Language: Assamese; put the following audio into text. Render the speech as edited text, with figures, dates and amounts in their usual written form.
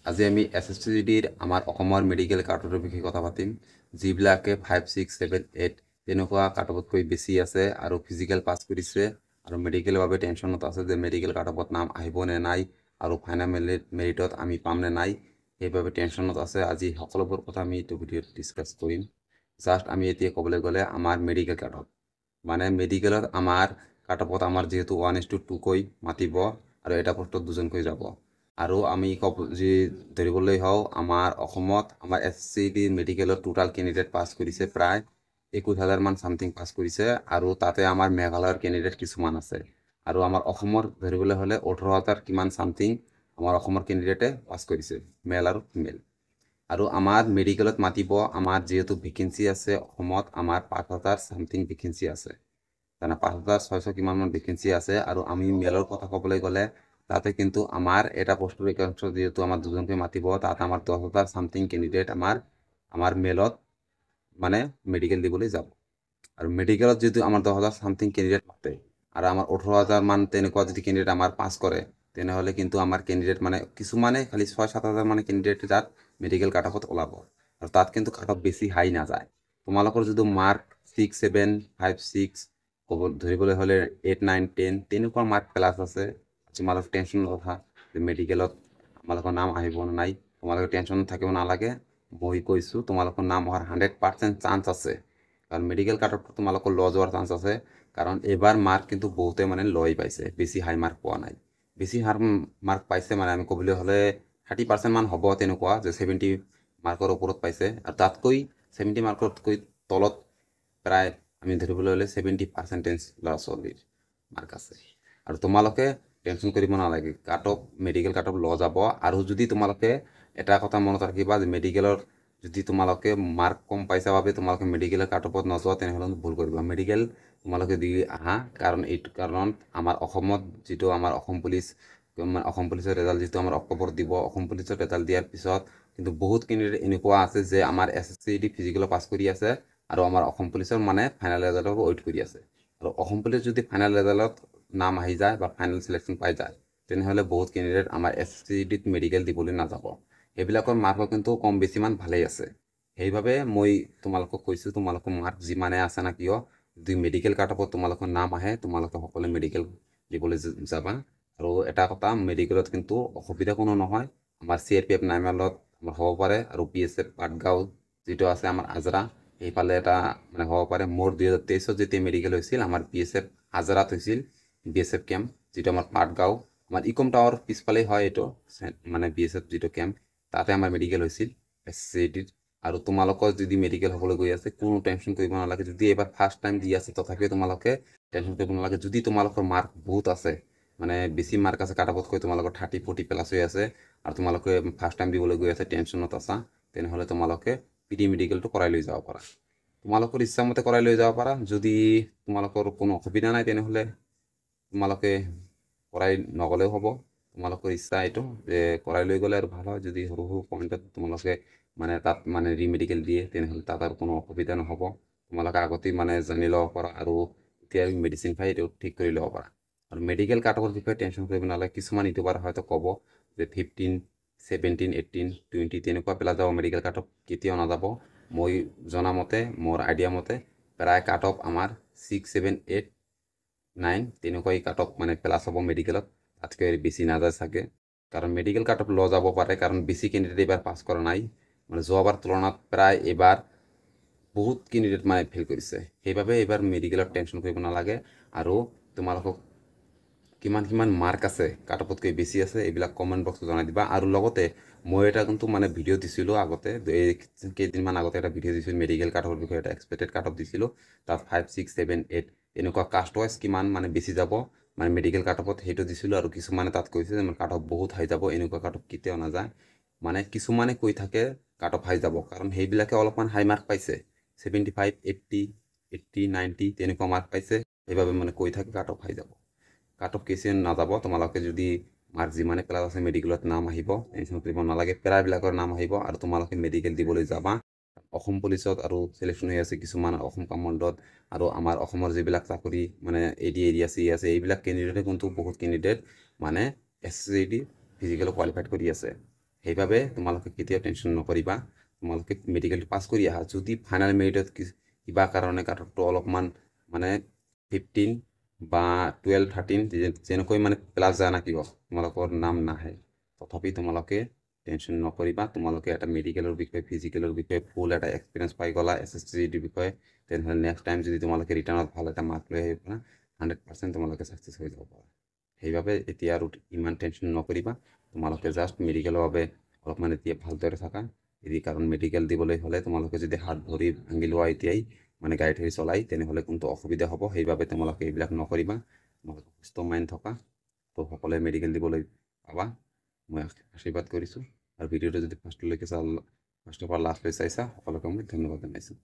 আজি আমি SSCGDৰ আমাৰ অসমৰ মেডিকেল কাটৰ বিষয়ে কথা পাতিম যিবিলাকে 5 6 7 8 তেনেকুৱা কাটতকৈ বেছি আছে আৰু ফিজিক্যাল পাস কৰিছে আৰু মেডিকেলৰ বাবে টেনচনত আছে যে মেডিকেল কাটত নাম আহিব নে নাই আৰু ফাইনাল মেৰিটত আমি পাম নে নাই সেইভাবে টেনচনত আছে আজি সকলোবোৰ কথা আমি এই ভিডিঅ'ত ডিসকাস কৰিম জাস্ট আমি এতিয়া ক'বলৈ গ'লে আমাৰ মেডিকেল কাটত মানে মেডিকেলত আমাৰ কাটপত আমাৰ যেহেতু 1:2 কৈ মাতিব আৰু এটা পোষ্টত দুজনকৈ যাব আৰু আমি যি ধৰিবলৈ হও আমাৰ অসমত আমাৰ SSCD মেডিকেলৰ টোটাল ক্যান্ডিডেট পাস কৰিছে প্ৰায় 21,000 মান সামথিং পাস কৰিছে আৰু তাতে আমাৰ মেঘালয়ৰ ক্যান্ডিডেট কিছুমান আছে আৰু আমাৰ অসমৰ ধৰিবলৈ হলে 18,000 কিমান সামথিং আমাৰ অসমৰ ক্যান্ডিডেটে পাস কৰিছে মেল আৰু ফিমেল আৰু আমাৰ মেডিকেলত মাতিব আমাৰ যেহেতু ভ্যাকেন্সি আছে অসমত আমাৰ 5,000 সামথিং ভ্যাকেন্সি আছে তানা 5,600 কিমান মান ভ্যাকেন্সি আছে আৰু আমি মেলৰ কথা ক'বলৈ গ'লে তাতে কিন্তু আমাৰ এটা পোষ্টৰ একাংশ যেহেতু আমাৰ দুজনকে মাতিব তাতে আমাৰ 10,000 সামথিং ক্যান্ডিডেট আমাৰ মেলত মানে মেডিকেল দিবলৈ যাব আৰু মেডিকেলত যেহেতু আমাৰ 10,000 সামথিং ক্যান্ডিডেট মাতে আৰু আমাৰ 18,000 মান তেনেকুৱা যদি ক্যান্ডিডেট আমাৰ পাস কৰে তেনেহলে কিন্তু আমাৰ ক্যান্ডিডেট মানে কিছুমানে খালি 6-7,000 মানে ক্যান্ডিডেট তাত মেডিকেল কাটঅফত ওলাব আৰু তাত কিন্তু কাটঅফ বেছি হাই না যায় তোমালোকৰ যদি মাৰ্ক 6 7 5 6 ধৰিবলৈ হলে 8 9 10 তেনেকুৱা মাৰ্ক প্লাস আছে তোমালোক টেনশন কথা যে মেডিকেলত তোমালোকৰ নাম আহিব নাই তোমালোক টেনশন থাকিব নালাগে মই কৈছো তোমালোকৰ নাম অহাৰ 100% চান্স আছে কাৰণ মেডিকেল কাটত তোমালোকৰ লজ হোৱাৰ চান্স আছে কাৰণ এবাৰ মাৰ্ক কিন্তু বহুতে মানে লই পাইছে বেছি হাই মাৰ্ক পোৱা নাই বেছি হার মার্ক পাইছে মানে আমি ক'বলৈ হলে 30% মান হ'ব তেনেকুৱা যে 70 মাৰ্কৰ ওপৰত পাইছে আৰু তাতকৈ 70 মাৰ্কতকৈ তলত প্ৰায় আমি ধৰিবলৈ হলে 70% ল'ৰা ছোৱালীৰ মাৰ্ক আছে আৰু তোমালোকে টেনশন কৰিব নালাগে কাটঅফ মেডিকেল কাটঅফ ল যাব আৰু যদি তোমালোকে এটা কথা মনত ৰাখিবা যে মেডিকেলৰ যদি তোমালোকে মাৰ্ক কম পাইছা বাবে তোমালোকে মেডিকেলৰ কাটঅফত নযোৱা তেনেহলে ভুল কৰিবা মেডিকেল তোমালোকে দি আহা কাৰণ এইটো কাৰণত আমাৰ অসমত যেটো আমাৰ অসম পুলিচৰ ৰেজাল্ট যেটো আমাৰ অক্টোবৰত দিব অসম পুলিচৰ ৰেজাল্ট দিয়াৰ পিছত কিন্তু বহুত ক্যান্ডিডেট এনেকুৱা আছে যে আমাৰ SSCD ফিজিক্যাল পাস কৰি আছে আৰু আমাৰ অসম পুলিচৰ মানে ফাইনাল ৰেজাল্টৰ ওয়েট কৰি আছে আৰু অসম পুলিচ যদি ফাইনাল রেজাল্টত নাম আহি যায় বা ফাইনাল সিলেকশন পাই যায় তেনেহলে বহুত ক্যান্ডিডেট আমাৰ SSCD মেডিকেল দিবলৈ নাযাব এইবিলাকৰ মার্ক কিন্তু কম বেছি মান ভালেই আছে সেইভাবে মই তোমালোকক কৈছো তোমালোকৰ মাৰ্ক যিমানে আছে না কিয় যদি মেডিকেল কাটঅফত তোমালোকৰ নাম আহে তোমালোকে সকলে মেডিকেল দিবলৈ যাবা আৰু এটা কথা মেডিকেলত কিন্তু অসুবিধা কোনো নহয় আমাৰ CRPF নাইমালত আমাৰ হ'ব পাৰে আৰু PSF পাটগাঁও যেটো আছে আমাৰ আজৰা এইফালে এটা মানে হ'ব পাৰে মোৰ 2023 যেতিয়া মেডিকেল হৈছিল আমাৰ PSF আজৰাত হৈছিল BSF ক্যাম্প যেটো আমাৰ পাটগাঁও আমাৰ ইকম টাৱাৰ পিছফালে হয় এটো মানে BSF যেটো ক্যাম্প তাতে আমাৰ মেডিকেল হৈছিল SSCD আৰু তোমালোকৰ যদি মেডিকেল হ'বলৈ গৈ আছে কোনো টেনশন কৰিব নালাগে যদি এবাৰ ফাৰ্স্ট টাইম দি আছে তথাপিও তোমালোকে টেনশন কৰিব নালাগে যদি তোমালোকৰ মাৰ্ক বহুত আছে মানে বেছি মাৰ্ক আছে কাটঅফতকৈ তোমালোকৰ 30 40 প্লাস হৈ আছে আৰু তোমালোকে ফার্স্ট টাইম দিবলৈ গৈ আছে টেনশনত আছা তেনেহলে তোমালোকে PD মেডিকেলটো কৰাই লৈ যাব পাৰা তোমালোকৰ ইচ্ছা মতে কৰাই লৈ যাব পাৰা যদি তোমালোকৰ কোনো অসুবিধা নাই তেনেহলে তোমালোকে কৰাই নগলেও হ'ব তোমালোকৰ ইচ্ছা এইটো যে কৰাই লৈ গ'লে আৰু ভাল হয় যদি সৰু সৰু পইণ্টত তোমালোকে মানে তাত মানে ৰিমেডিকেল দিয়ে তেনেহলে তাত আৰু কোনো অসুবিধা নহ'ব তোমালোকে আগতেই মানে জানি ল'ব পাৰা আৰু এতিয়া মেডিচিন খাই এইটো ঠিক কৰি ল'ব পাৰা আৰু মেডিকেল কাটঅফৰ বিষয়ে টেনশন কৰিব নালাগে কিছুমান ইউটিউবাৰ হয়তো ক'ব যে 15 17 18 20 তেনেকুৱা পেলা যাব মেডিকেল কাটঅফ কেতিয়াও নাযাব মই জনা মতে মোৰ আইডিয়া মতে প্ৰায় কাটঅফ আমাৰ 6 7 8 9 তেনেকুৱাই কাটঅফ মানে প্লাস হ'ব মেডিকেলত তাতকৈ বেছি নাযায় চাগে কাৰণ মেডিকেল কাটঅফ ল যাব পাৰে কাৰণ বেছি ক্যান্ডিডেট এবাৰ পাস কৰা নাই মানে যোৱাবাৰ তুলনাত প্ৰায় এবাৰ বহুত ক্যান্ডিডেট মানে ফেল কৰিছে সেইভাবে এবাৰ মেডিকেলত টেনশন কৰিব নালাগে আৰু তোমালোকক কিমান মাৰ্ক আছে কাটঅফতকৈ বেছি আছে এইবিলাক কমেন্ট বক্সত জনাই দিবা আৰু লগতে মই এটা কিন্তু মানে ভিডিও দিছিলো আগতে কেইদিনমান আগতে এটা ভিডিও দিছিলো মেডিকেল কাটঅফৰ বিষয়ে এটা এক্সপেক্টেড কাটঅফ দিছিলো তাত 5 6 7 8 এনেকুৱা কাষ্ট ওয়াইজ কিমান মানে বেছি যাব মানে মেডিকেল কাটঅফত সেইটো দিছিলো আৰু কিছুমানে তাত কৈছে যে কাটঅফ বহুত হাই যাব এনেকুৱা কাটঅফ কেতিয়াও নাযায় মানে কিছুমানে কৈ থাকে কাটঅফ হাই যাব কাৰণ সেইবিলাকে অলপমান হাই মাৰ্ক পাইছে 75 80 80 90 তেনেকুৱা মার্ক পাইছে সেইভাবে মানে কৈ থাকে কাটঅফ হাই যাব কাটঅফ কেছে নাযাব তোমালোকে যদি মার্ক যিমানে প্লাস আছে মেডিকেলত নাম আহিব টেনশন কৰিব নালাগে প্ৰায়বিলাকৰ নাম আহিব আৰু তোমালোকে মেডিকেল দিবলৈ যাবা অসম পুলিচত আৰু সিলেকশন হৈ আছে কিছুমান অসম কামণ্ডত আৰু আমাৰ অসমৰ যিবিলাক চাকৰি মানে AD এৰিয়া চি আছে এইবিলাক ক্যান্ডিডেটে কিন্তু বহুত ক্যান্ডিডেট মানে SSCD ফিজিক্যাল কোৱালিফাইড কৰি আছে সেইবাবে তোমালোকে কেতিয়াও টেনশ্যন নকৰিবা তোমালোকে মেডিকেলটো পাছ কৰি আহা যদি ফাইনেল মেৰিটত কিবা কাৰণে কাটতটো অলপমান মানে 15 বা 12 13 যেনেকৈ মানে প্লাছ যায় না কিয় তোমালোকৰ নাম নাহে তথাপি তোমালোকে টেনশ্যন নকৰিবা তোমালোকে এটা মেডিকেলৰ বিষয়ে ফিজিকেলৰ বিষয়ে ফুল এটা এক্সপিৰিয়েঞ্চ পাই গ'লা SSCৰ বিষয়ে তেনেহ'লে নেক্সট টাইম যদি তোমালোকে ৰিটাৰ্ণত ভাল এটা মাৰ্ক লৈ আহিব পাৰা 100% তোমালোকে ছাকচেছ হৈ যাব পাৰা সেইবাবে এতিয়া আৰু ইমান টেনশ্যন নকৰিবা তোমালোকে জাষ্ট মেডিকেলৰ বাবে অলপমান এতিয়া ভালদৰে থাকা কাৰণ মেডিকেল দিবলৈ হ'লে তোমালোকে যদি হাত ভৰি ভাঙি লোৱা এতিয়াই মানে গাড়ী ঠাড়ী চলাই তেনেহ'লে কোনটো অসুবিধা হ'ব সেইবাবে তোমালোকে এইবিলাক নকৰিবা তোমালোকে সুস্থ মাইণ্ড থকা তো সকলোৱে মেডিকেল দিবলৈ পাবা মই আশীৰ্বাদ কৰিছোঁ আৰু ভিডিঅ'টো যদি ফাৰ্ষ্টলৈকে ফাৰ্ষ্টৰ পৰা লাষ্টলৈ চাইছা সকলোকে মই ধন্যবাদ জনাইছোঁ